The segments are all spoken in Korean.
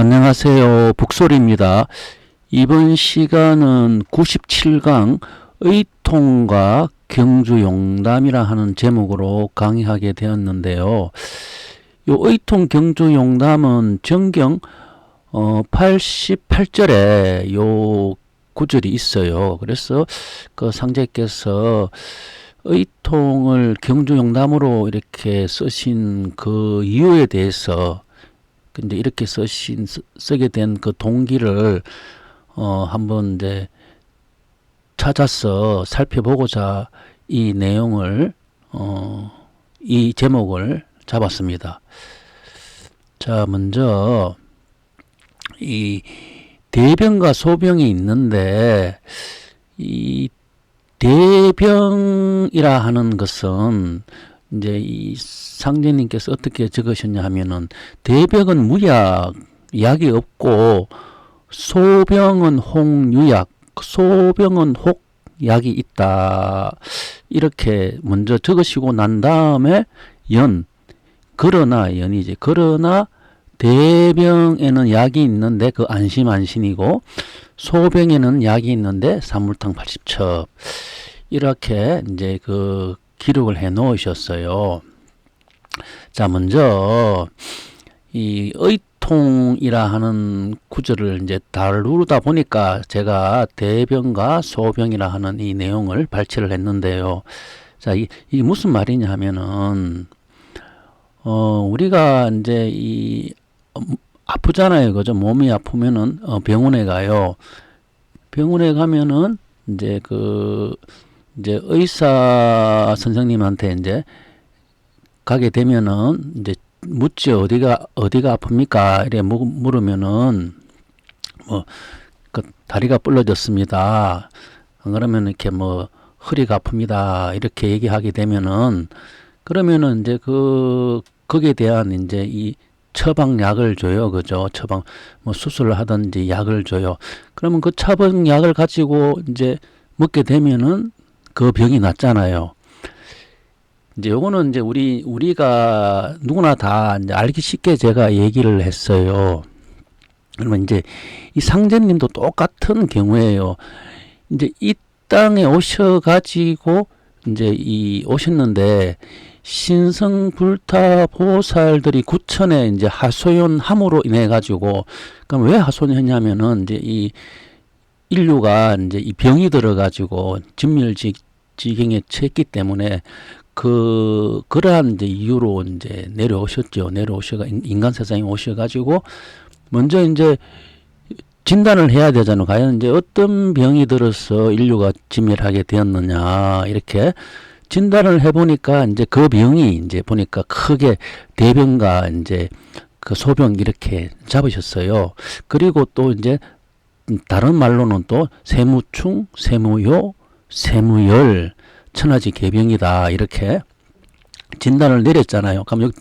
안녕하세요. 북소리입니다. 이번 시간은 97강 의통과 경주용담이라 하는 제목으로 강의하게 되었는데요. 요 의통 경주용담은 정경 88절에 요 구절이 있어요. 그래서 그 상제께서 의통을 경주용담으로 이렇게 쓰신 그 이유에 대해서 근데 이렇게 쓰게 된 그 동기를 한번 이제 찾아서 살펴보고자 이 내용을 이 제목을 잡았습니다. 자, 먼저 이 대병과 소병이 있는데 이 대병이라 하는 것은 이제 이 상제님께서 어떻게 적으셨냐 하면은 대병은 무약, 약이 없고 소병은 홍유약, 소병은 혹약이 있다. 이렇게 먼저 적으시고 난 다음에 그러나 연이지. 그러나 대병에는 약이 있는데 그 안심안신이고 소병에는 약이 있는데 산물탕 80첩. 이렇게 이제 그 기록을 해 놓으셨어요. 자, 먼저 이 의통이라 하는 구절을 이제 다루다 보니까 제가 대병과 소병이라 하는 이 내용을 발췌를 했는데요. 자, 이게 무슨 말이냐 하면은 우리가 이제 이 아프잖아요. 그죠? 몸이 아프면은 병원에 가요. 병원에 가면은 이제 이제 의사 선생님한테 이제 가게 되면은 이제 묻죠. 어디가 아픕니까? 이래 물으면은 그 다리가 부러졌습니다. 그러면 이렇게 허리가 아픕니다. 이렇게 얘기하게 되면은 그러면은 이제 거기에 대한 이제 이 처방약을 줘요. 그죠? 처방 수술을 하든지 약을 줘요. 그러면 그 처방약을 가지고 이제 먹게 되면은 그 병이 낫잖아요. 이제 요거는 이제 우리가 누구나 다 이제 알기 쉽게 제가 얘기를 했어요. 그러면 이제 이 상제님도 똑같은 경우에요. 이제 이 땅에 오셔가지고 이제 오셨는데 신성불타 보살들이 구천에 이제 하소연함으로 인해 가지고 그럼 왜 하소연했냐면은 이제 이 인류가 이제 이 병이 들어가지고 진멸지경에 처했기 때문에 그러한 이제 이유로 이제 내려오셨죠. 인간 세상에 오셔가지고 먼저 이제 진단을 해야 되잖아요. 과연 이제 어떤 병이 들어서 인류가 진멸하게 되었느냐 이렇게 진단을 해보니까 이제 그 병이 이제 보니까 크게 대병과 이제 그 소병 이렇게 잡으셨어요. 그리고 또 이제 다른 말로는 또 세무충, 세무요, 세무열, 천하지 개병이다 이렇게 진단을 내렸잖아요. 그럼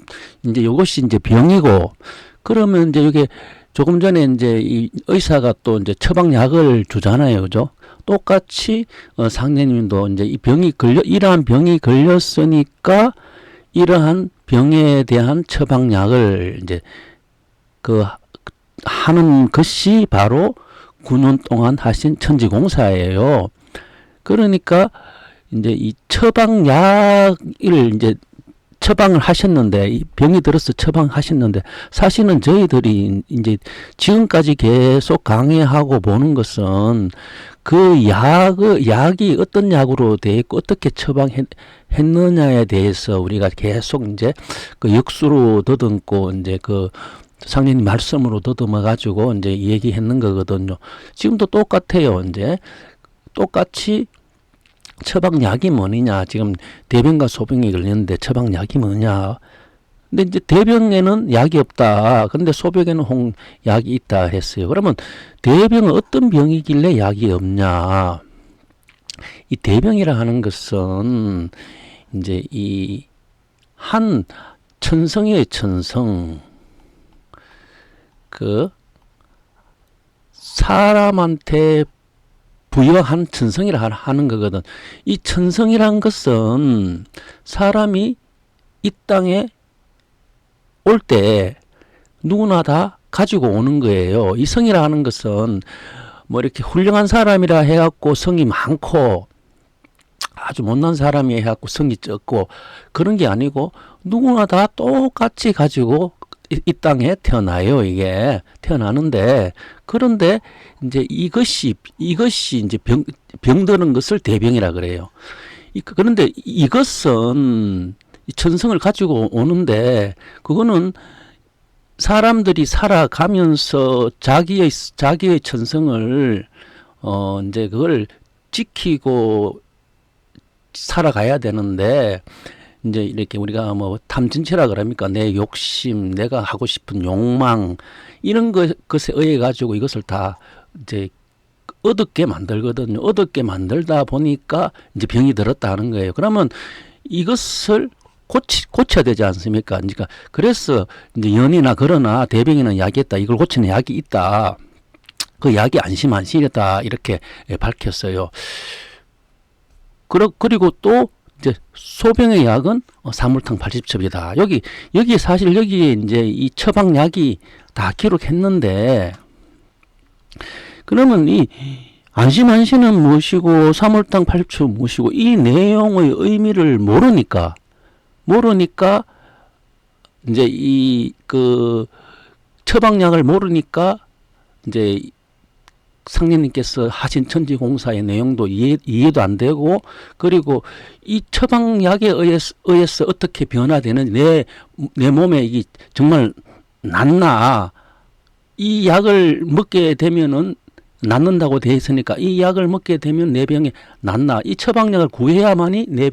이제 이것이 이제 병이고 그러면 이제 이게 조금 전에 이제 이 의사가 또 이제 처방약을 주잖아요, 그죠? 똑같이 상제님도 이제 이러한 병이 걸렸으니까 이러한 병에 대한 처방약을 이제 하는 것이 바로 9년 동안 하신 천지공사예요. 그러니까 이제 이 처방약을 이제 처방을 하셨는데 이 병이 들어서 처방하셨는데 사실은 저희들이 이제 지금까지 계속 강의하고 보는 것은 그 약이 어떤 약으로 돼 있고 어떻게 처방했느냐에 대해서 우리가 계속 이제 그 역수로 더듬고 이제 상제님 말씀으로 더듬어 가지고 이제 얘기했는 거거든요. 지금도 똑같아요. 이제 똑같이 처방약이 뭐냐. 지금 대병과 소병이 걸렸는데 처방약이 뭐냐. 근데 이제 대병에는 약이 없다. 근데 소병에는 약이 있다 했어요. 그러면 대병은 어떤 병이길래 약이 없냐. 이 대병이라 하는 것은 이제 이 한 천성이에요. 천성. 사람한테 부여한 천성이라 하는 거거든. 이 천성이란 것은 사람이 이 땅에 올 때 누구나 다 가지고 오는 거예요. 이 성이라 하는 것은 뭐 이렇게 훌륭한 사람이라 해갖고 성이 많고 아주 못난 사람이 해갖고 성이 적고 그런 게 아니고 누구나 다 똑같이 가지고 이 땅에 태어나요. 이게 태어나는데 그런데 이제 이것이 이제 병드는 것을 대병이라 그래요. 그런데 이것은 천성을 가지고 오는데 그거는 사람들이 살아가면서 자기의 천성을 이제 그걸 지키고 살아가야 되는데 이제 이렇게 우리가 뭐 탐진치라 그럽니까? 내 욕심, 내가 하고 싶은 욕망 이런 것에 의해 가지고 이것을 다 이제 어둡게 만들거든요. 어둡게 만들다 보니까 이제 병이 들었다 하는 거예요. 그러면 이것을 고쳐야 되지 않습니까? 그러니까 그래서 이제 연이나 그러나 대병이는 약이 있다. 이걸 고치는 약이 있다. 그 약이 안심이다. 이렇게 밝혔어요. 그리고 또 이제 소병의 약은 사물탕 80첩이다. 여기 사실 여기에 이제 이 처방약이 다 기록했는데 그러면 이 안심은 무엇이고 사물탕 80첩은 무엇이고 이 내용의 의미를 모르니까 이제 이 그 처방약을 모르니까 이제 상례님께서 하신 천지공사의 내용도 이해도 안 되고 그리고 이 처방약에 의해서 어떻게 변화되는 내 몸에 이게 정말 낫나 이 약을 먹게 되면은 낫는다고 되어 있으니까 이 약을 먹게 되면 내 병이 낫나 이 처방약을 구해야만이 내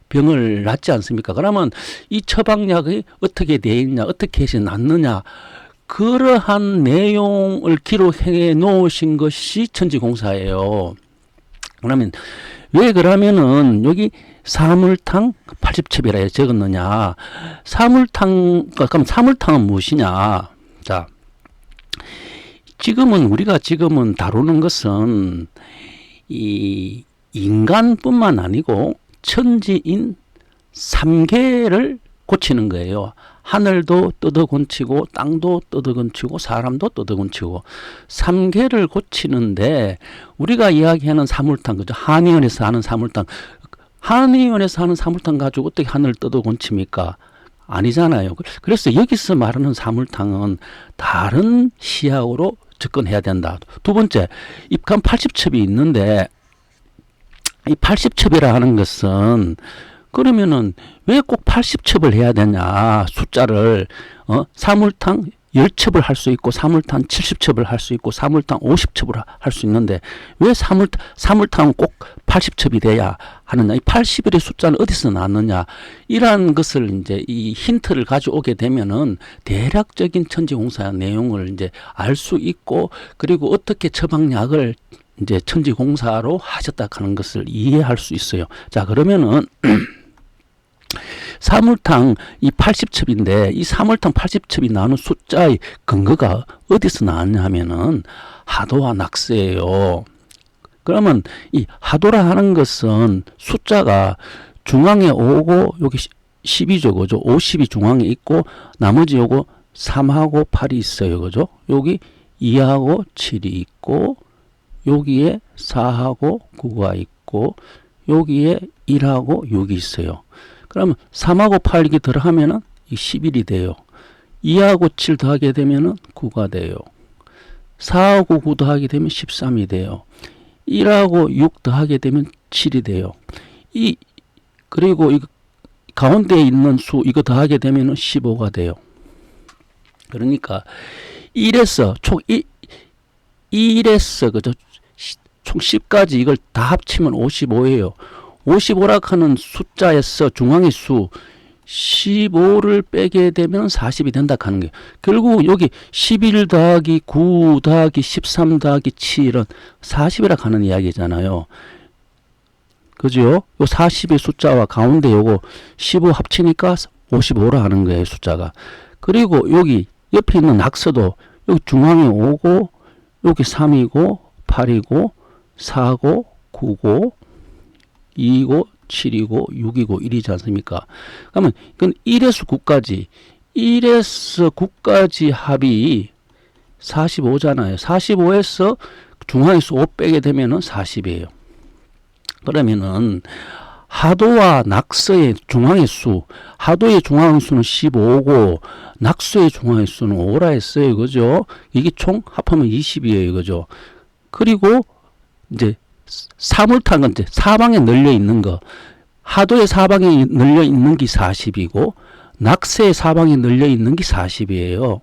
병을 낫지 않습니까? 그러면 이 처방약이 어떻게 되어 있냐 어떻게 해서 낫느냐 그러한 내용을 기록해 놓으신 것이 천지공사예요. 그러면은 여기 사물탕 80첩이라 적었느냐? 그럼 사물탕은 무엇이냐? 자, 우리가 지금은 다루는 것은 이 인간뿐만 아니고 천지인 3계를 고치는 거예요. 하늘도 뜯어곤치고 땅도 뜯어곤치고 사람도 뜯어곤치고 3계를 고치는데 우리가 이야기하는 사물탕 그죠? 한의원에서 하는 사물탕 가지고 어떻게 하늘을 뜯어곤칩니까? 아니잖아요. 그래서 여기서 말하는 사물탕은 다른 시각으로 접근해야 된다. 두 번째, 입간 80첩이 있는데 이 80첩이라 하는 것은 그러면은 왜 꼭 80첩을 해야 되냐? 숫자를 사물탕 10첩을 할 수 있고 사물탕 70첩을 할 수 있고 사물탕 50첩을 할 수 있는데 왜 사물탕은 꼭 80첩이 돼야 하느냐? 이 80일의 숫자는 어디서 나왔느냐? 이러한 것을 이제 이 힌트를 가져오게 되면은 대략적인 천지공사 내용을 이제 알 수 있고 그리고 어떻게 처방약을 이제 천지공사로 하셨다 하는 것을 이해할 수 있어요. 자, 그러면은 사물탕 이 80첩인데 이 사물탕 80첩이 나오는 숫자의 근거가 어디서 나왔냐 하면은 하도와 낙서예요. 그러면 이 하도라 하는 것은 숫자가 중앙에 오고 여기 12죠. 그죠? 50이 중앙에 있고 나머지 요거 3하고 8이 있어요. 그죠? 여기 2하고 7이 있고 여기에 4하고 9가 있고 여기에 1하고 6이 있어요. 그러면 3하고 8 이렇게 들어가면은 11이 돼요. 2하고 7 더하게 되면은 9가 돼요. 4하고 9 더하게 되면 13이 돼요. 1하고 6 더하게 되면 7이 돼요. 그리고 이 가운데에 있는 수 이거 더하게 되면은 15가 돼요. 그러니까 1에서 그죠? 총 10까지 이걸 다 합치면 55예요. 55라 하는 숫자에서 중앙의 수 15를 빼게 되면 40이 된다 하는 게 결국 여기 11 더하기 9 더하기 13 더하기 7은 40이라 하는 이야기잖아요. 그죠? 요 40의 숫자와 가운데 요거 15 합치니까 55라 하는 거예요, 숫자가. 그리고 여기 옆에 있는 낙서도 여기 중앙에 5고 여기 3이고 8이고 4고 9고 2고 7이고 6이고 1이지 않습니까? 그러면 이건 1에서 9까지 1에서 9까지 합이 45잖아요. 45에서 중앙의 수 5 빼게 되면은 40이에요. 그러면은 하도와 낙서의 중앙의 수, 하도의 중앙의 수는 15고 낙서의 중앙의 수는 5라 했어요. 그죠? 이게 총 합하면 20이에요. 그죠? 그리고 이제 사물탕은 이제 사방에 널려 있는 거, 하도의 사방에 널려 있는 게 40이고 낙서의 사방에 널려 있는 게 40이에요.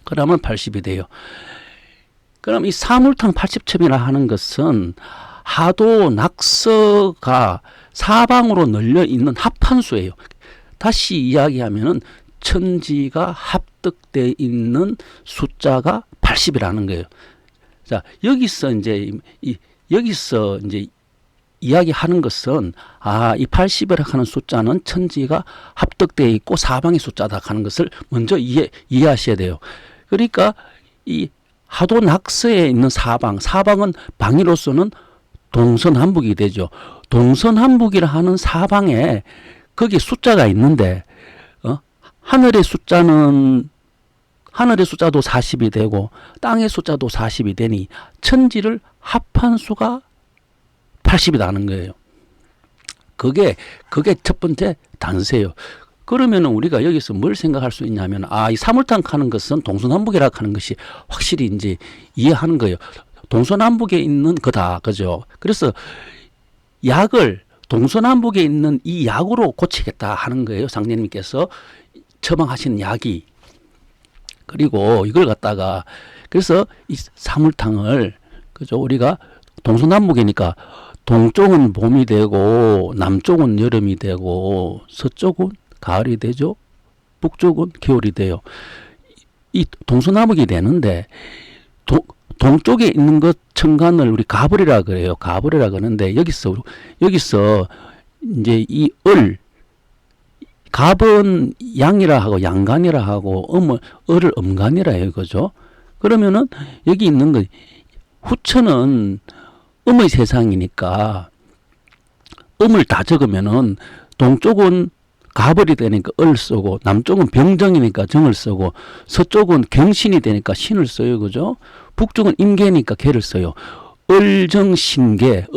그러면 80이 돼요. 그럼 이 사물탕 80첩이라 하는 것은 하도 낙서가 사방으로 널려 있는 합한수예요. 다시 이야기하면은 천지가 합득되어 있는 숫자가 80이라는 거예요. 자, 여기서 이제 이야기하는 것은 이 80이라고 하는 숫자는 천지가 합득되어 있고 사방의 숫자다 하는 것을 먼저 이해하셔야 돼요. 그러니까 이 하도 낙서에 있는 사방은 방위로서는 동서남북이 되죠. 동서남북이라 하는 사방에 거기에 숫자가 있는데 하늘의 숫자도 40이 되고 땅의 숫자도 40이 되니 천지를 합한 수가 80이라는 거예요. 그게 첫 번째 단서예요. 그러면 우리가 여기서 뭘 생각할 수 있냐면 이 사물탕 하는 것은 동서남북이라고 하는 것이 확실히 이제 이해하는 거예요. 동서남북에 있는 거다. 그죠? 그래서 약을 동서남북에 있는 이 약으로 고치겠다 하는 거예요. 상제님께서 처방하신 약이. 그리고 이걸 갖다가 그래서 이 사물탕을 그죠? 우리가 동서남북이니까 동쪽은 봄이 되고 남쪽은 여름이 되고 서쪽은 가을이 되죠. 북쪽은 겨울이 돼요. 이 동서남북이 되는데 동쪽에 있는 것 천간을 우리 가불이라 그래요. 가불이라 그러는데 여기서 이제 이 갑은 양이라 하고 양간이라 하고 을을 음간이라 해요. 그죠? 그러면은 여기 있는 거 후천은 음의 세상이니까 음을 다 적으면은 동쪽은 가벌이 되니까 을 쓰고 남쪽은 병정이니까 정을 쓰고 서쪽은 경신이 되니까 신을 써요. 그죠? 북쪽은 임계니까 개를 써요. 을정신계가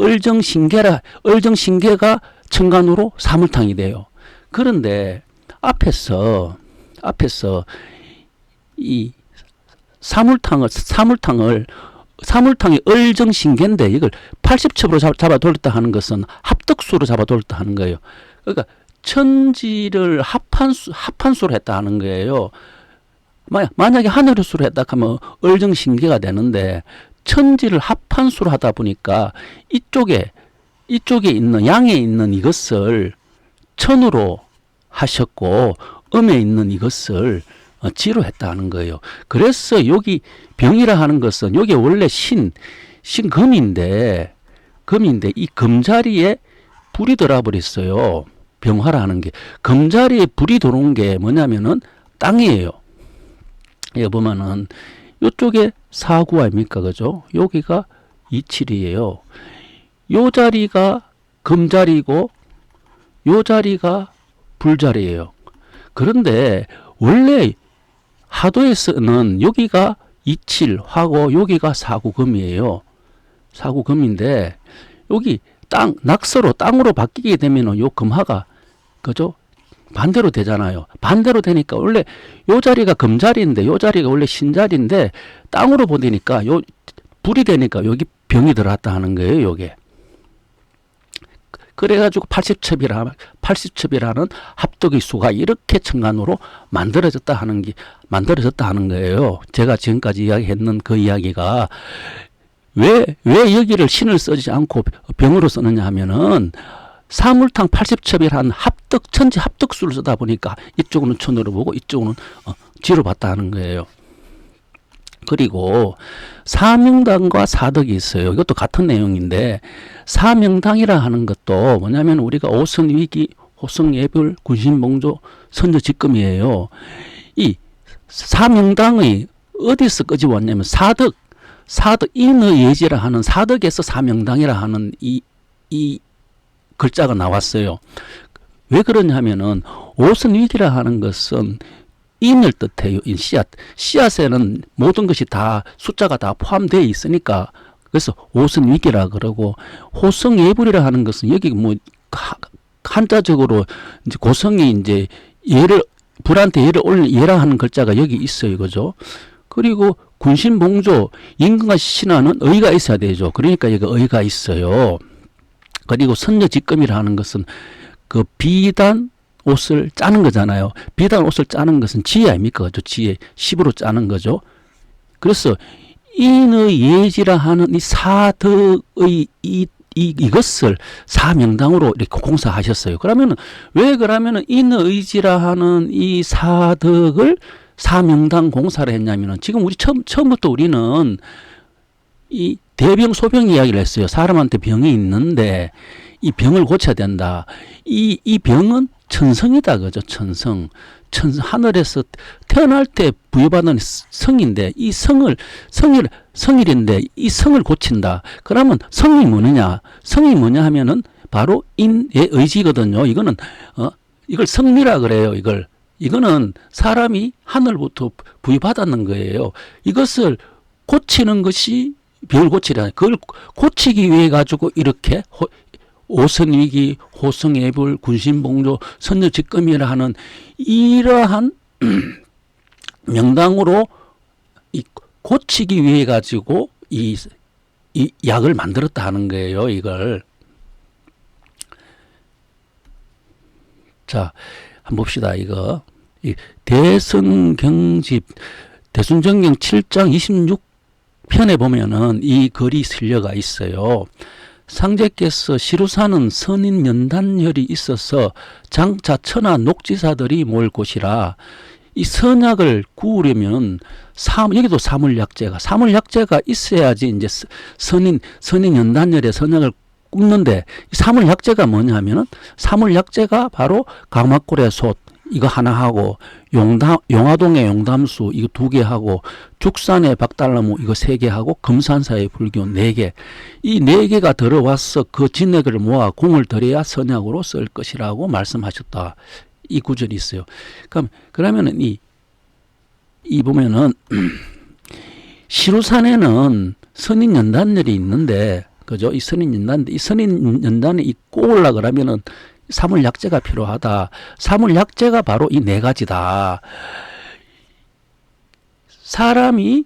천간으로 사물탕이 돼요. 그런데 앞에서 이 사물탕이 을정신계인데 이걸 80첩으로 잡아 돌렸다 하는 것은 합득수로 잡아 돌렸다 하는 거예요. 그러니까 천지를 합한수로 했다 하는 거예요. 만약에 하늘의 수로 했다 하면 을정신계가 되는데 천지를 합한수로 하다 보니까 이쪽에 있는 양에 있는 이것을 천으로 하셨고 음에 있는 이것을 지로 했다 하는 거예요. 그래서 여기 병이라 하는 것은 여기 원래 신금인데 이 금자리에 불이 들어와 버렸어요. 병화라 하는 게 금자리에 불이 들어온 게 뭐냐면은 땅이에요. 여기 보면은 이쪽에 사구 아닙니까? 그죠? 여기가 이칠이에요. 요 자리가 금자리고 요 자리가 불자리예요. 그런데 원래 하도에서는 여기가 이칠화고 여기가 사구금이에요. 사구금인데 여기 낙서로 땅으로 바뀌게 되면 요 금화가 그죠? 반대로 되잖아요. 반대로 되니까 원래 요 자리가 금자리인데 요 자리가 원래 신자리인데 땅으로 보니까 요 불이 되니까 여기 병이 들어왔다 하는 거예요. 요게. 그래가지고 80첩이라는 합덕의 수가 이렇게 천간으로 만들어졌다 하는 거예요. 제가 지금까지 이야기했는 그 이야기가 왜 여기를 신을 쓰지 않고 병으로 쓰느냐 하면은 사물탕 80첩이라는 천지 합덕수를 쓰다 보니까 이쪽은 천으로 보고 이쪽은 지로 봤다 하는 거예요. 그리고 사명당과 사덕이 있어요. 이것도 같은 내용인데 사명당이라 하는 것도 뭐냐면 우리가 오선위기, 호성예불, 군신봉조, 선저직금이에요. 이 사명당의 어디서 끄집어왔냐면 사덕 인의예지라 하는 사덕에서 사명당이라 하는 이 글자가 나왔어요. 왜 그러냐면은 오선위기라 하는 것은 인을 뜻해요. 인 씨앗. 씨앗에는 모든 것이 다 숫자가 다 포함되어 있으니까 그래서 오선위기라 그러고 호성예불이라 하는 것은 여기 뭐 한자적으로 이제 고성이 이제 예를 불한테 예를 올린 예라 하는 글자가 여기 있어요. 그죠? 그리고 군신봉조 임금과 신하는 의가 있어야 되죠. 그러니까 여기 의가 있어요. 그리고 선녀직금이라 하는 것은 그 비단 옷을 짜는 거잖아요. 비단 옷을 짜는 것은 지혜 아닙니까? 그죠? 지혜 10으로 짜는 거죠. 그래서 인의 예지라 하는 이 사덕의 이것을 사명당으로 이렇게 공사하셨어요. 그러면은 인의 의지라 하는 이 사덕을 사명당 공사를 했냐면은 지금 우리 처음부터 우리는 이 대병 소병 이야기를 했어요. 사람한테 병이 있는데 이 병을 고쳐야 된다. 이 병은 천성이다. 그죠? 천성. 하늘에서 태어날 때 부여받은 성인데 이 성일인데 이 성을 고친다. 그러면 성이 뭐느냐? 성이 뭐냐 하면은 바로 인의 의지거든요. 이거는 이걸 성미라 그래요. 이거는 사람이 하늘부터 부여받았는 거예요. 이것을 고치는 것이 병을 고치라. 그걸 고치기 위해 가지고 이렇게 오선위기, 호성예불, 군신봉조, 선녀직금이라 하는 이러한 명당으로 고치기 위해 가지고 이 약을 만들었다 하는 거예요. 이걸. 자, 한번 봅시다. 이거 대승경집 대순정경 7장 26편에 보면은 이 글이 실려가 있어요. 상제께서 시루사는 선인 연단혈이 있어서 장차 천하 녹지사들이 모일 곳이라. 이 선약을 구우려면 여기도 사물약재가 있어야지 이제 선인 연단혈의 선약을 굽는데 사물약재가 뭐냐면은 사물약재가 바로 강막골의 솥 이거 하나 하고 용화동의 용담수 이거 2개 하고 죽산의 박달나무 이거 3개 하고 금산사의 불교 4개 이 4개가 들어와서 그 진액을 모아 공을 들여야 선약으로 쓸 것이라고 말씀하셨다. 이 구절이 있어요. 그러면은 이 보면은 시루산에는 선인연단열이 있는데 그죠? 이 선인연단에 이 꼬으려 그러면은 사물약재가 필요하다. 사물약재가 바로 이 4가지다. 사람이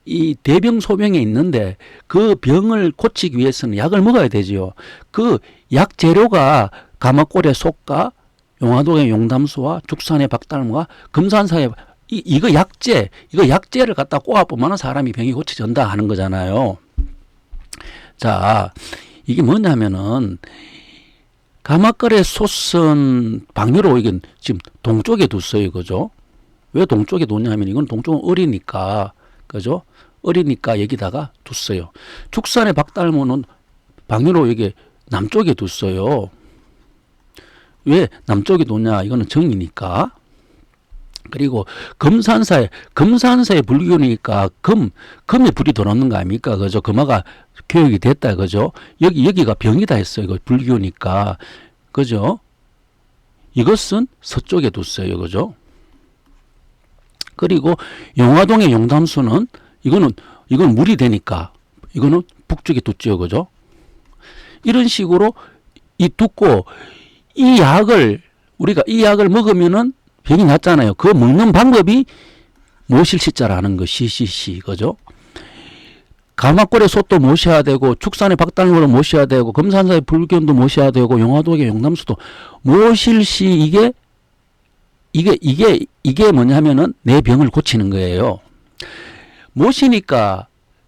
이 대병소병에 있는데 그 병을 고치기 위해서는 약을 먹어야 되지요. 그 약 재료가 가마골의 솥과 용화동의 용담수와 죽산의 박달무와 금산사의 이거 약재를 갖다 꼬아보면 사람이 병이 고쳐진다 하는 거잖아요. 자, 이게 뭐냐면은 가마골의 솥은 방위로 이건 지금 동쪽에 뒀어요. 그죠? 왜 동쪽에 뒀냐면 이건 동쪽은 어리니까. 그죠? 어리니까 여기다가 뒀어요. 죽산의 박달무는 방위로 여기 남쪽에 뒀어요. 왜 남쪽에 뒀냐? 이거는 정이니까. 그리고 금산사에 불교니까 금에 불이 들어오는 거 아닙니까? 그죠? 금화가 교육이 됐다. 그죠? 여기가 병이다 했어요. 이거 불교니까. 그죠? 이것은 서쪽에 뒀어요. 그죠? 그리고 용화동의 용담수는 이건 물이 되니까 이거는 북쪽에 뒀죠. 그죠? 이런 식으로 두고 우리가 이 약을 먹으면은 병이 낫잖아요. 그 먹는 방법이 모실시자라는 거, 시시시, 그죠? 가마골의 솥도 모셔야 되고, 축산의 박달무를 모셔야 되고, 금산사의 불견도 모셔야 되고, 용화동의 용담수도 모실시, 이게 뭐냐면은 내 병을 고치는 거예요. 모시니까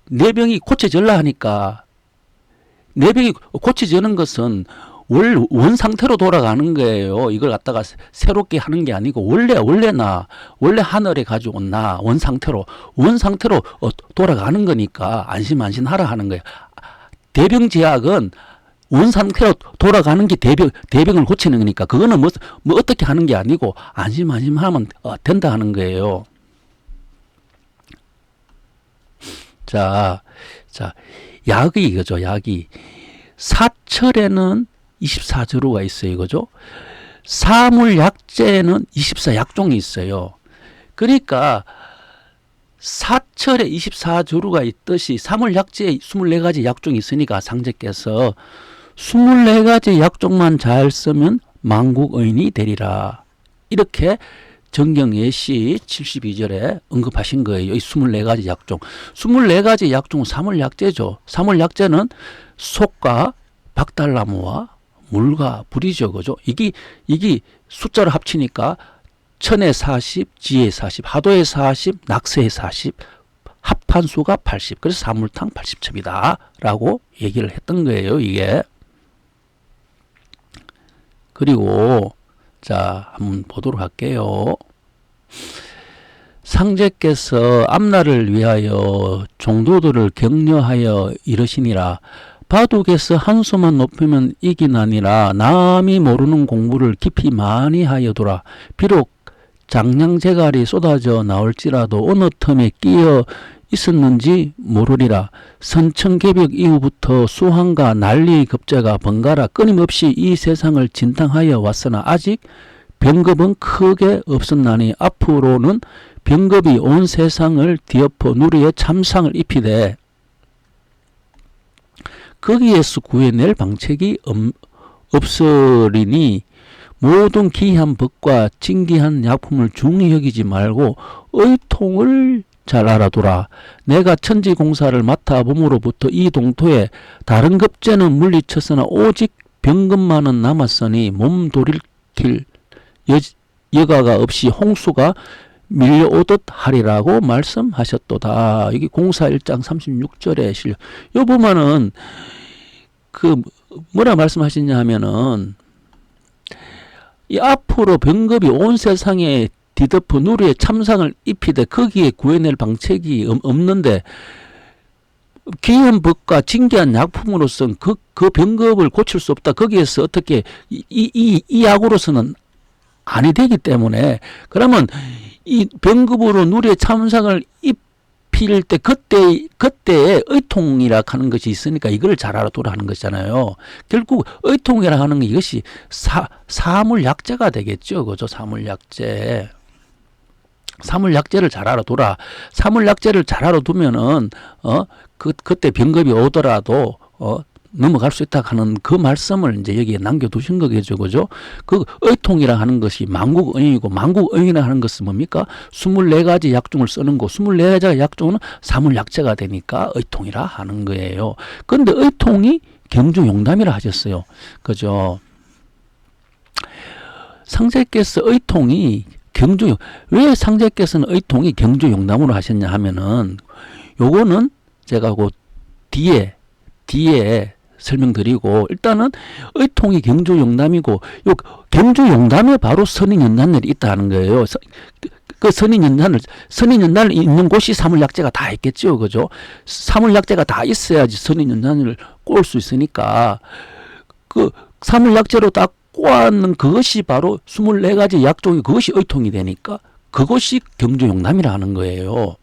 내 병이 고쳐질라 하니까, 내 병이 고쳐지는 것은 원 상태로 돌아가는 거예요. 이걸 갖다가 새롭게 하는 게 아니고 원래 하늘에 가지고 원 상태로 돌아가는 거니까 안심하라 하는 거예요. 대병제약은 원 상태로 돌아가는 게 대병을 고치는 거니까 그거는 뭐 어떻게 하는 게 아니고 안심하면 된다 하는 거예요. 자, 약이 이거죠. 약이 사철에는 24조루가 있어요. 그죠? 사물약재는 24약종이 있어요. 그러니까 사철에 24조루가 있듯이 사물약재에 24가지 약종이 있으니까 상제께서 24가지 약종만 잘 쓰면 만국의인이 되리라. 이렇게 정경예시 72절에 언급하신 거예요. 이 24가지 약종. 24가지 약종은 사물약재죠. 사물약재는 속과 박달나무와 물과 불이죠. 그죠? 이게 숫자를 합치니까 천에 40, 지에 40, 하도에 40, 낙서에 40, 합한 수가 80. 그래서 사물탕 80첩이다. 라고 얘기를 했던 거예요. 이게. 그리고 자, 한번 보도록 할게요. 상제께서 앞날을 위하여 종도들을 격려하여 이르시니라. 바둑에서 한 수만 높이면 이기나니라. 남이 모르는 공부를 깊이 많이 하여두라. 비록 장량재갈이 쏟아져 나올지라도 어느 틈에 끼어 있었는지 모르리라. 선천개벽 이후부터 수황과 난리 급제가 번갈아 끊임없이 이 세상을 진탕하여 왔으나 아직 병겁은 크게 없었나니 앞으로는 병겁이 온 세상을 뒤엎어 누리에 참상을 입히되 거기에서 구해낼 방책이 없으리니 모든 기이한 법과 진기한 약품을 중히 여기지 말고 의통을 잘 알아두라. 내가 천지공사를 맡아봄으로부터 이 동토에 다른 급제는 물리쳤으나 오직 병급만은 남았으니 몸 돌이킬 여가가 없이 홍수가 밀려오듯 하리라고 말씀하셨도다. 여기 공사 1장 36절에 실려. 요 보면은 뭐라 말씀하시냐 하면은 이 앞으로 병겁이 온 세상에 뒤덮어 누리에 참상을 입히되 거기에 구해낼 방책이 없는데 기이한 법과 진기한 약품으로서는 그 병겁을 고칠 수 없다. 거기에서 어떻게 이 약으로서는 아니 되기 때문에 그러면 이 병급으로 누리에 참상을 입힐 때 그때의 의통이라 하는 것이 있으니까 이걸 잘 알아두라 하는 것이잖아요. 결국 의통이라 하는 게 이것이 사물약재가 되겠죠. 그죠? 사물약재. 사물약재를 잘 알아두라. 사물약재를 잘 알아두면은 그때 병급이 오더라도 넘어갈 수 있다 하는 그 말씀을 이제 여기에 남겨두신 거겠죠. 그죠? 그 의통이라 하는 것이 만국의이고 만국의이라 하는 것은 뭡니까? 24가지 약종을 쓰는 거. 24가지 약종은 사물약재가 되니까 의통이라 하는 거예요. 그런데 의통이 경주용담이라 하셨어요. 그죠? 상제께서 의통이 왜 상제께서는 의통이 경주용담으로 하셨냐 하면은 요거는 제가 그 뒤에 설명드리고 일단은 의통이 경주용담이고 요 경주용담에 바로 선인연단열이 있다는 거예요. 그 선인연단을 있는 곳이 사물약재가 다 있겠죠. 그죠? 사물약재가 다 있어야지 선인연단을 꼴 수 있으니까 그 사물약재로 딱 꼬았는 그것이 바로 24가지 약종이 그것이 의통이 되니까 그것이 경주용담이라 하는 거예요.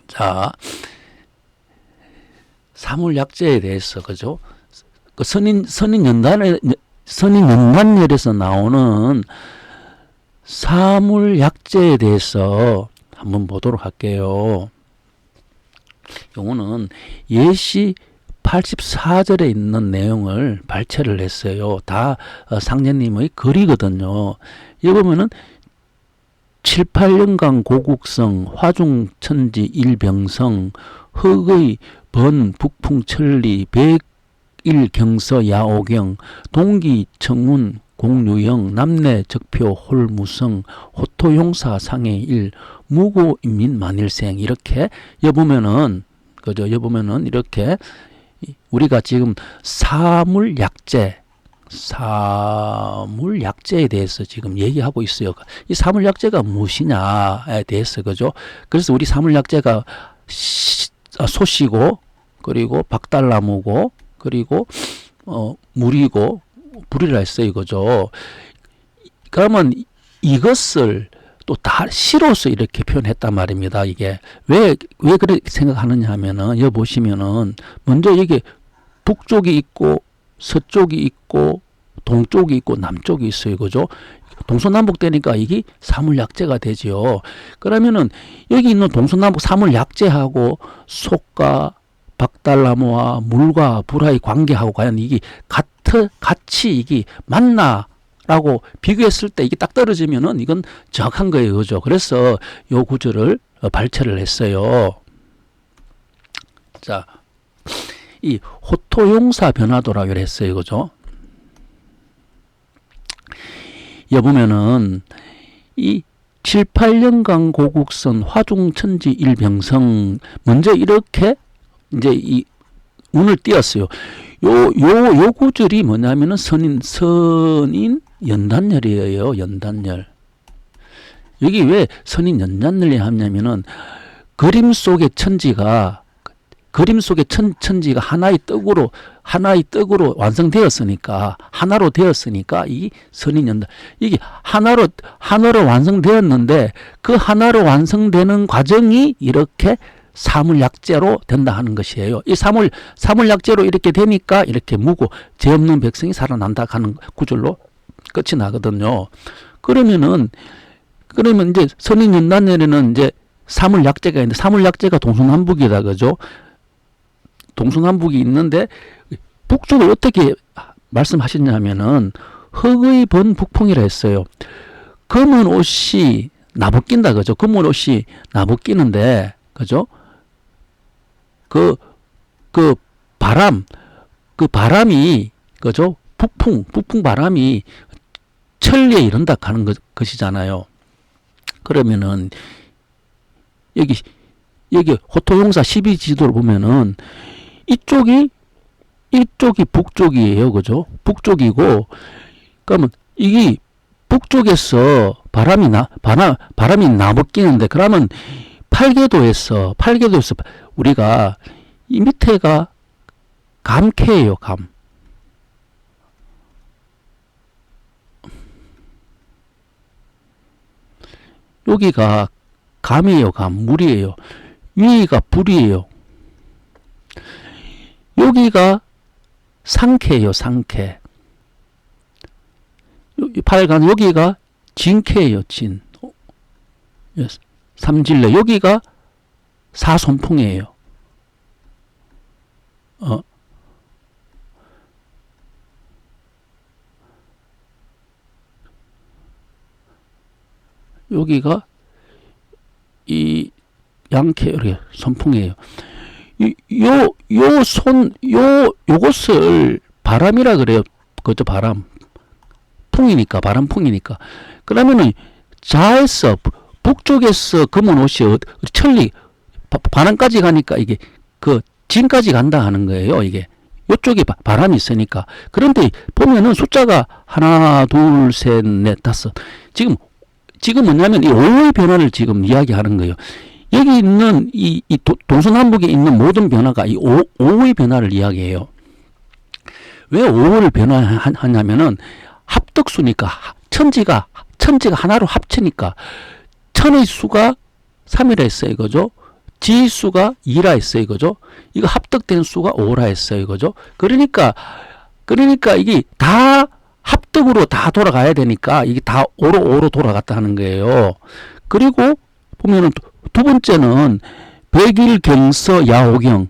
자, 사물약재에 대해서 그죠? 그 선인연단열에서 나오는 사물약재에 대해서 한번 보도록 할게요. 요거는 예시 84절에 있는 내용을 발췌를 했어요. 다 상제님의 글이거든요. 여기 보면은 7, 8년간 고국성, 화중천지 일병성, 흑의 번 북풍천리, 백일경서 야오경, 동기 청운 공유영, 남내 적표 홀무성, 호토용사 상해일, 무고인민 만일생 이렇게 여보면은 그죠? 여보면은 이렇게 우리가 지금 사물약재에 대해서 지금 얘기하고 있어요. 이 사물약재가 무엇이냐에 대해서 그죠? 그래서 우리 사물약재가 소시고 그리고 박달나무고 그리고 물이고 불이라 했어요. 그죠? 그러면 이것을 또 다 시로서 이렇게 표현했단 말입니다. 이게 왜 그렇게 생각하느냐 하면은 여기 보시면은 먼저 이게 북쪽이 있고 서쪽이 있고 동쪽이 있고 남쪽이 있어요. 그죠? 동서남북 되니까 이게 사물약재가 되지요. 그러면은 여기 있는 동서남북 사물약재하고 속과 박달나무와 물과 불화의 관계하고 과연 이게 같이 이게 맞나라고 비교했을 때 이게 딱 떨어지면은 이건 정확한 거예요. 그죠? 그래서 요 구절을 발췌를 했어요. 자, 이 호토용사 변화도라고 했어요. 그죠? 여기 보면은 이 7, 8년간 고국선 화중천지 일병성 먼저 이렇게 이제 이 운을 띄었어요. 요 구절이 뭐냐면은 선인 연단열이에요. 연단열. 여기 왜 선인 연단열이 하냐면은 그림 속의 천지가 하나의 떡으로 완성되었으니까, 하나로 되었으니까, 이 선인연단. 이게 하나로 완성되었는데, 그 하나로 완성되는 과정이 이렇게 사물약재로 된다 하는 것이에요. 이 사물약재로 이렇게 되니까, 이렇게 무고, 죄 없는 백성이 살아난다 하는 구절로 끝이 나거든요. 그러면 이제 선인연단에는 이제 사물약재가 있는데, 사물약재가 동서남북이다, 그죠? 동서남북이 있는데 북쪽을 어떻게 말씀하셨냐면은 흑의 번북풍이라 했어요. 검은 옷이 나부낀다, 그죠? 검은 옷이 나부끼는데, 그죠? 그 바람이, 그죠? 북풍 바람이 천리에 이른다 하는 것이잖아요. 그러면은 여기 호토용사 12지도를 보면은 이쪽이 북쪽이에요. 그죠? 북쪽이고, 그러면 이게 북쪽에서 바람이 나부끼는데, 그러면 팔계도에서 우리가 이 밑에가 감캐예요. 감. 여기가 감이에요. 감. 물이에요. 위가 불이에요. 여기가 상캐예요. 상캐. 팔간 여기가 진캐예요. 진. 삼질레. 여기가 사손풍이에요. 여기가 이 양캐, 이렇게 손풍이에요. 요것을 바람이라 그래요. 그것도 바람풍이니까. 그러면은 자에서, 북쪽에서 검은 옷이 천리, 반환까지 가니까 이게 진까지 간다 하는 거예요. 이게. 요쪽에 바람이 있으니까. 그런데 보면은 숫자가 하나, 둘, 셋, 넷, 다섯. 지금 뭐냐면 이 오의 변화를 지금 이야기하는 거예요. 여기 있는 이 동서남북에 있는 모든 변화가 이 오의 변화를 이야기해요. 왜 오를 변화하냐면은 합덕수니까, 천지가 하나로 합치니까, 천의 수가 3이라 했어요. 이거죠? 지수가 2라 했어요. 이거죠? 이거 합덕된 수가 5라 했어요. 이거죠? 그러니까 이게 다 합덕으로 다 돌아가야 되니까 이게 다 오로 돌아갔다 하는 거예요. 그리고 보면은 두 번째는 백일경서 야오경.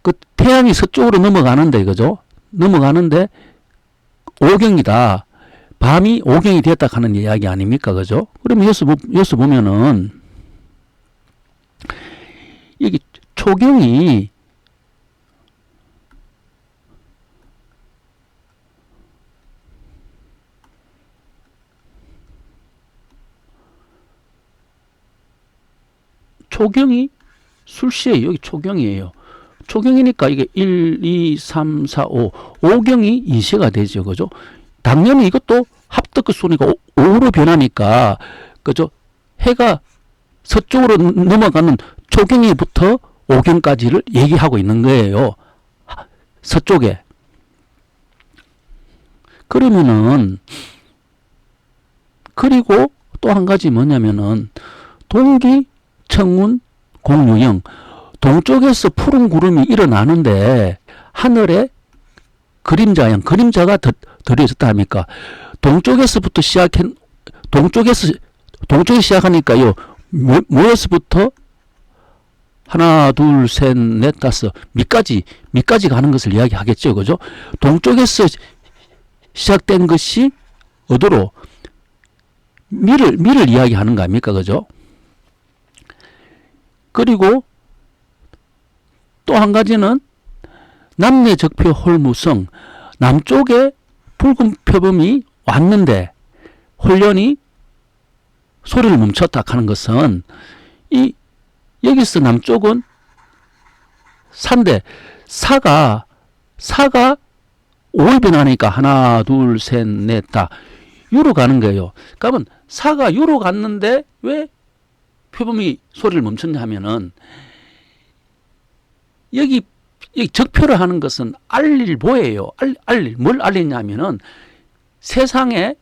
그 태양이 서쪽으로 넘어가는데, 그죠? 넘어가는데 오경이다. 밤이 오경이 되었다 하는 이야기 아닙니까? 그죠? 그러면 여기서 보면은 여기 초경이 술시에요. 여기 초경이에요. 초경이니까 이게 1, 2, 3, 4, 5. 5경이 인쇄가 되죠. 그죠? 당연히 이것도 합덕수니까 5로 변하니까, 그죠? 해가 서쪽으로 넘어가는 초경이부터 5경까지를 얘기하고 있는 거예요. 서쪽에. 그러면은, 그리고 또 한 가지 뭐냐면은, 동기, 청운, 공유영. 동쪽에서 푸른 구름이 일어나는데 하늘에 그림자가 들어있었다 합니까? 동쪽에서부터 동쪽에 시작하니까요. 뭐에서부터 하나, 둘, 셋, 넷, 다섯, 미까지 가는 것을 이야기하겠죠. 그죠? 동쪽에서 시작된 것이 어디로? 미를 이야기하는 거 아닙니까? 그죠? 그리고 또 한 가지는 남내적표 홀무성, 남쪽에 붉은 표범이 왔는데 홀련이 소리를 멈췄다 하는 것은 여기서 남쪽은 산데 사가 5일 변하니까 하나, 둘, 셋, 넷, 다 유로 가는 거예요. 그러면 사가 유로 갔는데 왜 표범이 소리를 멈췄냐 하면은 여기 적표를 하는 것은 알릴보예요. 뭘 알리냐면은 세상에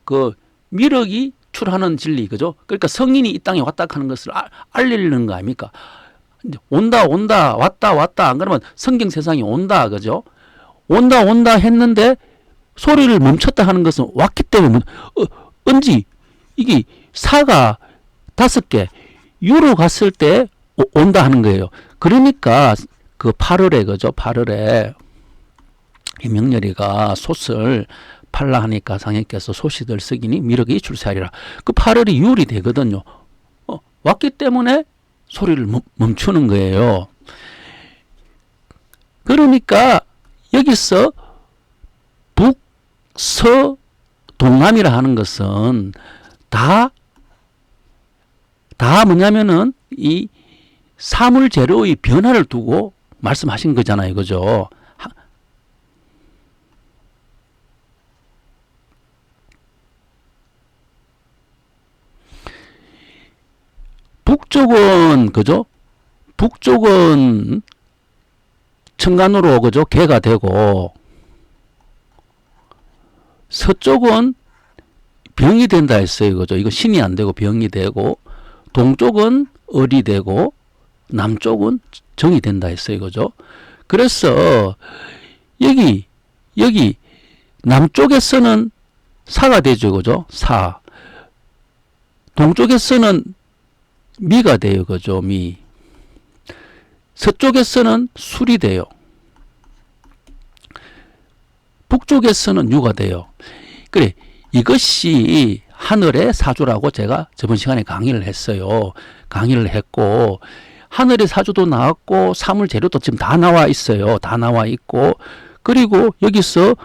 그 미륵이 출하는 진리, 그죠? 그러니까 성인이 이 땅에 왔다 하는 것을 알리는 거 아닙니까? 온다, 왔다. 안 그러면 성경 세상이 온다, 그죠? 온다 했는데 소리를 멈췄다 하는 것은 왔기 때문에 언제 이게 사가 5개 유로 갔을 때 온다 하는 거예요. 그러니까 그 8월에, 그죠? 8월에 명렬이가 솥을 팔라 하니까 상인께서 소시들 쓰기니 미륵이 출세하리라. 그 8월이 유월이 되거든요. 왔기 때문에 소리를 멈추는 거예요. 그러니까 여기서 북, 서, 동남이라 하는 것은 다 뭐냐면은 이 사물 재료의 변화를 두고 말씀하신 거잖아요. 그죠? 북쪽은, 그죠? 북쪽은 천간으로, 그죠? 개가 되고, 서쪽은 병이 된다 했어요. 그죠? 이거 신이 안 되고 병이 되고, 동쪽은 을이 되고, 남쪽은 정이 된다 했어요. 그죠? 그래서, 여기, 남쪽에서는 사가 되죠. 그죠? 사. 동쪽에서는 미가 돼요. 그죠? 미. 서쪽에서는 술이 돼요. 북쪽에서는 유가 돼요. 그래, 이것이 하늘의 사주라고 제가 저번 시간에 강의를 했어요. 강의를 했고, 하늘의 사주도 나왔고, 사물 재료도 지금 다 나와 있어요. 다 나와 있고, 그리고 여기서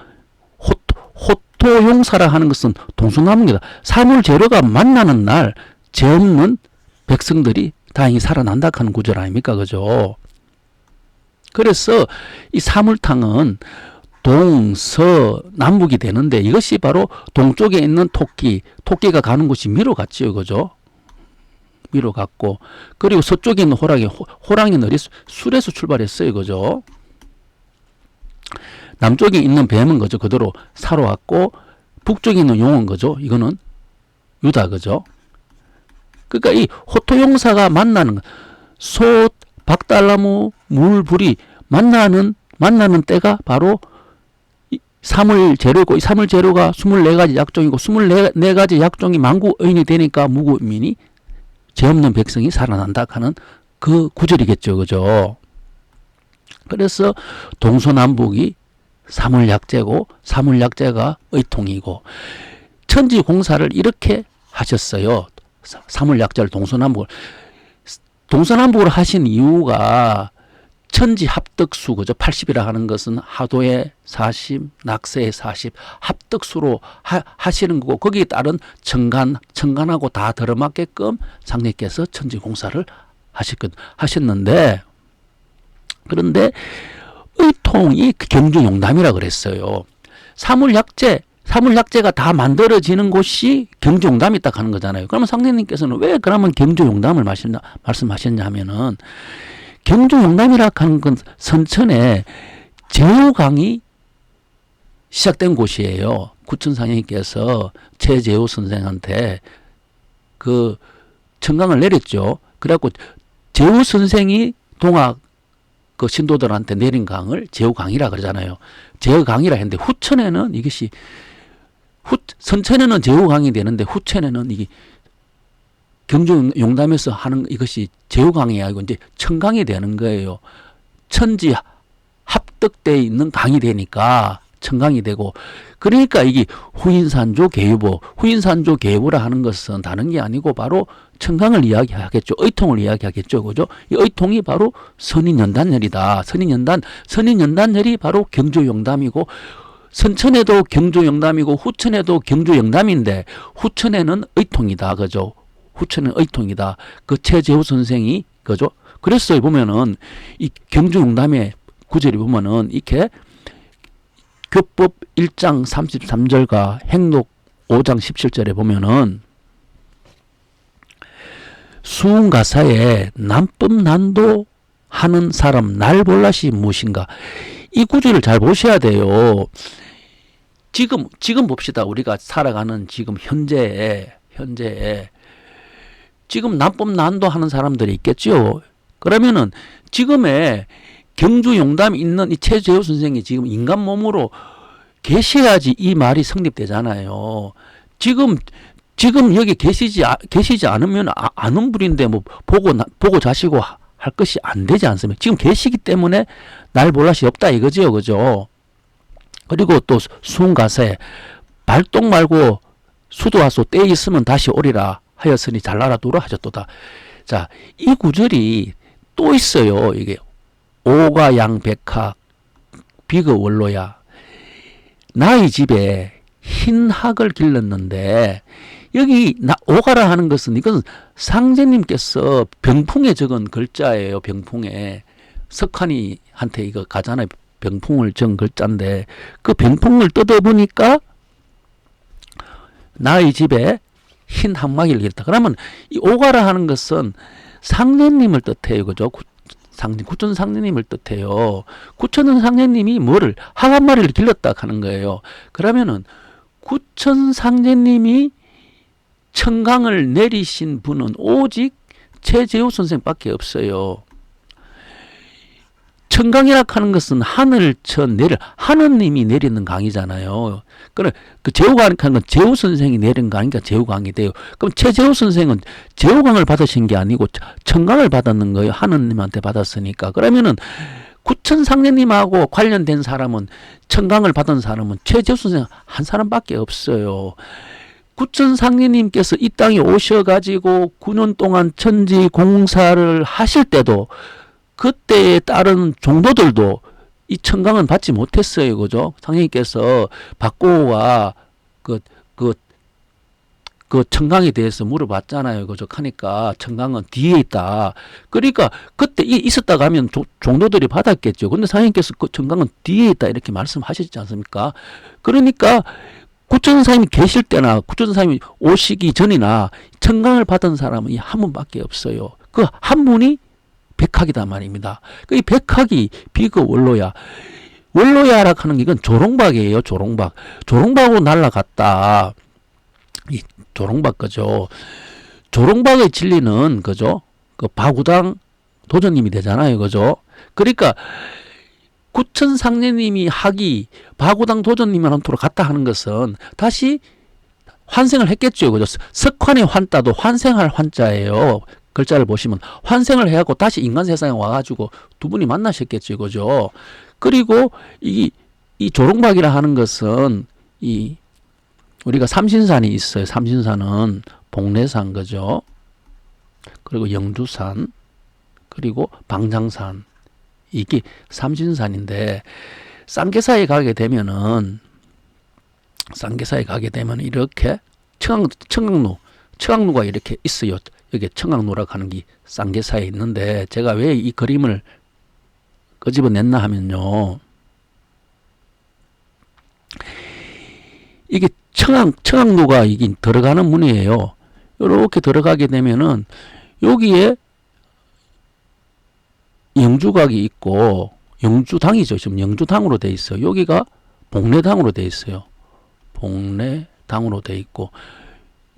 호토용사라 하는 것은 동서남북이다. 사물 재료가 만나는 날, 죄 없는 백성들이 다행히 살아난다 하는 구절 아닙니까? 그죠? 그래서 이 사물탕은 동서남북이 되는데 이것이 바로 동쪽에 있는 토끼가 가는 곳이 미로 같지요. 그죠? 미로 같고, 그리고 서쪽에 있는 호랑이는 술에서 출발했어요. 그죠? 남쪽에 있는 뱀은 그죠? 그대로 사로 왔고, 북쪽에 있는 용은 그죠? 이거는 유다. 그죠? 그러니까 이 호토용사가 만나는 소, 박달나무, 물불이 만나는 때가 바로 사물 재료고, 이 사물 재료가 24가지 약종이고, 24가지 약종이 만구의인이 되니까 무구민이 죄 없는 백성이 살아난다 하는 그 구절이겠죠. 그죠? 그래서 동서남북이 사물약재고, 사물약재가 의통이고, 천지공사를 이렇게 하셨어요. 사물약자를 동서남북을 하신 이유가 천지합덕수, 그죠? 80이라 하는 것은 하도의 40, 낙세의 40, 합덕수로 하시는 거고, 거기에 따른 천간하고 다 들어맞게끔 상대께서 천지공사를 하셨는데, 그런데 의통이 경주용담이라 그랬어요. 사물약재가 다 만들어지는 곳이 경주용담이 딱 하는 거잖아요. 그러면 상대님께서는 왜 그러면 경주용담을 말씀하셨냐 하면은, 경주용담이라 하는 건 선천에 제후강이 시작된 곳이에요. 구천상인께서 최제후 선생한테 그 청강을 내렸죠. 그래갖고 제후 선생이 동학 그 신도들한테 내린 강을 제후강이라 그러잖아요. 제후강이라 했는데 후천에는 이것이 선천에는 제후강이 되는데 후천에는 이게 경주 용담에서 하는 이것이 제후강이 아니고 이제 청강이 되는 거예요. 천지 합덕되어 있는 강이 되니까 청강이 되고, 그러니까 이게 후인산조 계유보, 후인산조 계유보라 하는 것은 다른 게 아니고 바로 청강을 이야기하겠죠. 의통을 이야기하겠죠. 그죠? 이 의통이 바로 선인연단열이다. 선인연단열이 바로 경주용담이고, 선천에도 경주용담이고 후천에도 경주용담인데 후천에는 의통이다. 그죠? 후천은 의통이다. 그 최재우 선생이, 그죠? 그래서 보면은 이 경주용담의 구절이 보면은 이렇게 교법 1장 33절과 행록 5장 17절에 보면은 수운가사에 남법난도 하는 사람 날볼라시 무엇인가, 이 구절을 잘 보셔야 돼요. 지금 봅시다. 우리가 살아가는 지금 현재에 지금 남법난도 하는 사람들이 있겠죠. 그러면은 지금의 경주용담이 있는 이 최재호 선생이 지금 인간 몸으로 계셔야지 이 말이 성립되잖아요. 지금 여기 계시지 않으면 아는 분인데 뭐 보고 자시고 할 것이 안 되지 않습니까? 지금 계시기 때문에 날 볼라시 없다 이거죠, 그죠? 그리고 또 수운가사에 발동 말고 수도하소 때 있으면 다시 오리라 하였으니 잘나라 두라 하셨도다. 자, 이 구절이 또 있어요. 이게 오가 양백학 비거 원로야. 나의 집에 흰 학을 길렀는데, 여기 오가라 하는 것은 이건 상제님께서 병풍에 적은 글자예요. 병풍에 석환이한테 이거 가잖아요. 병풍을 적은 글자인데 그 병풍을 뜯어보니까 나의 집에 흰 항마기를 길렀다. 그러면 이 오가라 하는 것은 상제님을 뜻해요. 그죠? 구천 상제님을 뜻해요. 구천 상제님이 뭐를 학 한 마리를 길렀다 하는 거예요. 그러면은 구천 상제님이 청강을 내리신 분은 오직 최재우 선생밖에 없어요. 청강이라 하는 것은 하늘을 하느님이 내리는 강이잖아요. 그럼 그 제후강 하는 건 제후 선생이 내린 강이니까 제후강이 돼요. 그럼 최재우 선생은 제후강을 받으신 게 아니고 청강을 받았는 거예요. 하느님한테 받았으니까. 그러면은 구천 상제님하고 관련된 사람은, 청강을 받은 사람은 최재우 선생 한 사람밖에 없어요. 구천 상제님께서 이 땅에 오셔가지고 9년 동안 천지 공사를 하실 때도 그때에 따른 종도들도 이 청강은 받지 못했어요. 그죠? 상제님께서 박고호와 그 청강에 대해서 물어봤잖아요. 그죠? 하니까 청강은 뒤에 있다. 그러니까 그때 있었다가 하면 종도들이 받았겠죠. 근데 상제님께서 그 청강은 뒤에 있다 이렇게 말씀하셨지 않습니까? 그러니까 구천사님이 계실 때나 구천사님이 오시기 전이나 청강을 받은 사람은 한 분밖에 없어요. 그 한 분이 백학이다 말입니다. 이 백학이 비거 원로야. 원로야라 하는 게 이건 조롱박이에요. 조롱박으로 날라갔다. 이 조롱박, 그죠? 조롱박의 진리는, 그죠? 그 바구당 도전님이 되잖아요. 그죠? 그러니까 구천 상제님이 학이 바구당 도전님한테로 갔다 하는 것은 다시 환생을 했겠죠. 그죠? 석환의 환자도 환생할 환자예요. 글자를 보시면 환생을 해갖고 다시 인간 세상에 와가지고 두 분이 만나셨겠죠. 그죠? 그리고 이 조롱박이라 하는 것은 우리가 삼신산이 있어요. 삼신산은 복례산, 그죠? 그리고 영주산, 그리고 방장산. 이게 삼신산인데, 쌍계사에 가게 되면은 이렇게 청강루가 이렇게 있어요. 여기 청강루라고 하는 게 쌍계사에 있는데, 제가 왜 이 그림을 끄집어냈나 하면요. 이게 청강루가 이게 들어가는 문이에요. 이렇게 들어가게 되면은 여기에 영주각이 있고, 영주당이죠. 지금 영주당으로 돼 있어요. 여기가 복례당으로 돼 있어요. 복례당으로 돼 있고,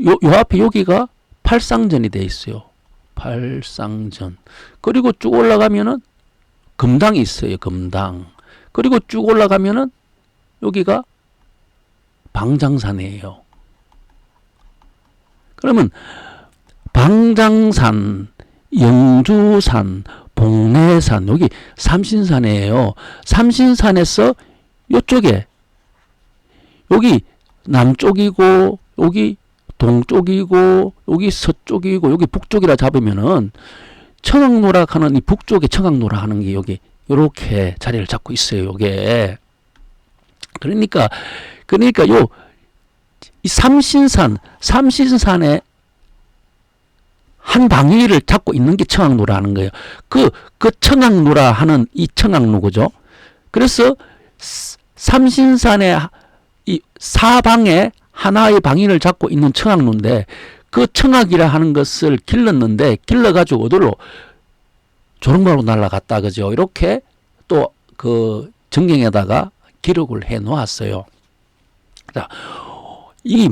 요 앞에 여기가 팔상전이 돼 있어요. 팔상전. 그리고 쭉 올라가면은 금당이 있어요. 금당. 그리고 쭉 올라가면은 여기가 방장산이에요. 그러면 방장산, 영주산, 복례산, 여기 삼신산이에요. 삼신산에서 요쪽에 여기 남쪽이고 여기 동쪽이고 여기 서쪽이고 여기 북쪽이라 잡으면은 청학노락 하는 이 북쪽에 청학노락 하는 게 여기 요렇게 자리를 잡고 있어요. 요게. 그러니까 요 이 삼신산에 한 방위를 잡고 있는 게 청학노라 하는 거예요. 그 청학노라 하는 이 청학로, 그죠? 그래서 삼신산의 이 사방에 하나의 방위를 잡고 있는 청학로인데 그 청학이라 하는 것을 길렀는데 길러가지고 어디로 조롱바로 날아갔다, 그죠? 이렇게 또 그 전경에다가 기록을 해 놓았어요. 자, 이게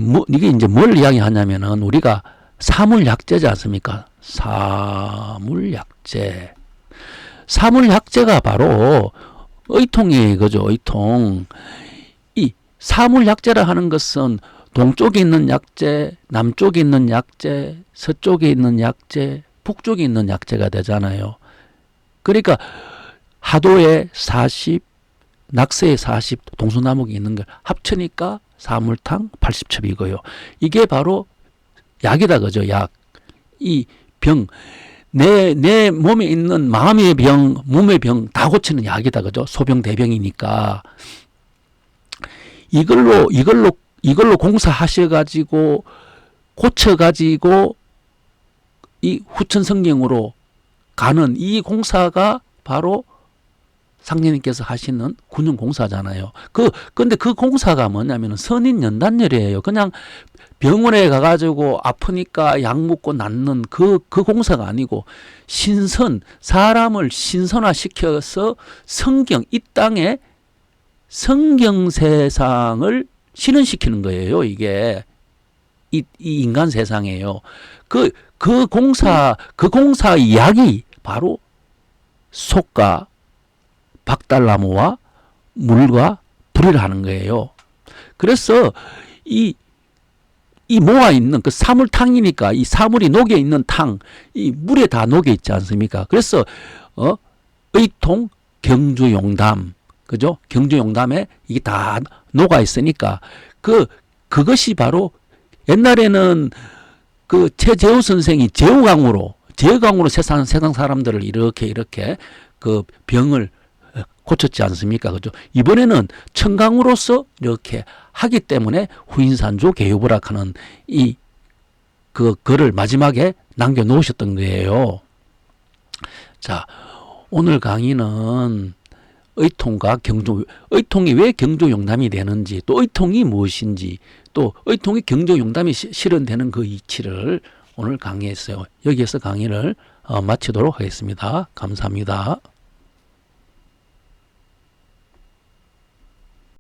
이제 뭘 이야기하냐면은 우리가 사물약재지 않습니까? 사물약재. 사물약재가 바로 의통이에요, 그죠? 의통. 이 사물약재라 하는 것은 동쪽에 있는 약재, 남쪽에 있는 약재, 서쪽에 있는 약재, 북쪽에 있는 약재가 되잖아요. 그러니까 하도에 40, 낙서에 40, 동서남북에 있는 걸 합치니까 사물탕 80첩이고요. 이게 바로 약이다, 그죠? 약. 이 병, 내 몸에 있는 마음의 병, 몸의 병 다 고치는 약이다, 그죠? 소병, 대병이니까. 이걸로 공사하셔가지고, 고쳐가지고, 이 후천성경으로 가는 이 공사가 바로 상제님께서 하시는 군용공사잖아요. 근데 그 공사가 뭐냐면 선인연단열이에요. 그냥 병원에 가가지고 아프니까 약 먹고 낫는 그 공사가 아니고 사람을 신선화시켜서 이 땅에 성경 세상을 실현시키는 거예요. 이게 이 인간 세상이에요. 그 공사 약이 바로 속과 박달나무와 물과 불이라 하는 거예요. 그래서 이 모아 있는 그 사물탕이니까 이 사물이 녹여 있는 탕, 이 물에 다 녹여 있지 않습니까? 그래서 의통, 경주용담, 그죠? 경주용담에 이게 다 녹아 있으니까 그것이 바로 옛날에는 그 최재우 선생이 제후강으로 세상 사람들을 이렇게 그 병을 고쳤지 않습니까? 그죠? 이번에는 청강으로서 이렇게 하기 때문에 후인산조 개유불학하는 글을 마지막에 남겨 놓으셨던 거예요. 자, 오늘 강의는 의통과 의통이 왜 경조용담이 되는지, 또 의통이 무엇인지, 또 의통이 경조용담이 실현되는 그 이치를 오늘 강의했어요. 여기에서 강의를 마치도록 하겠습니다. 감사합니다.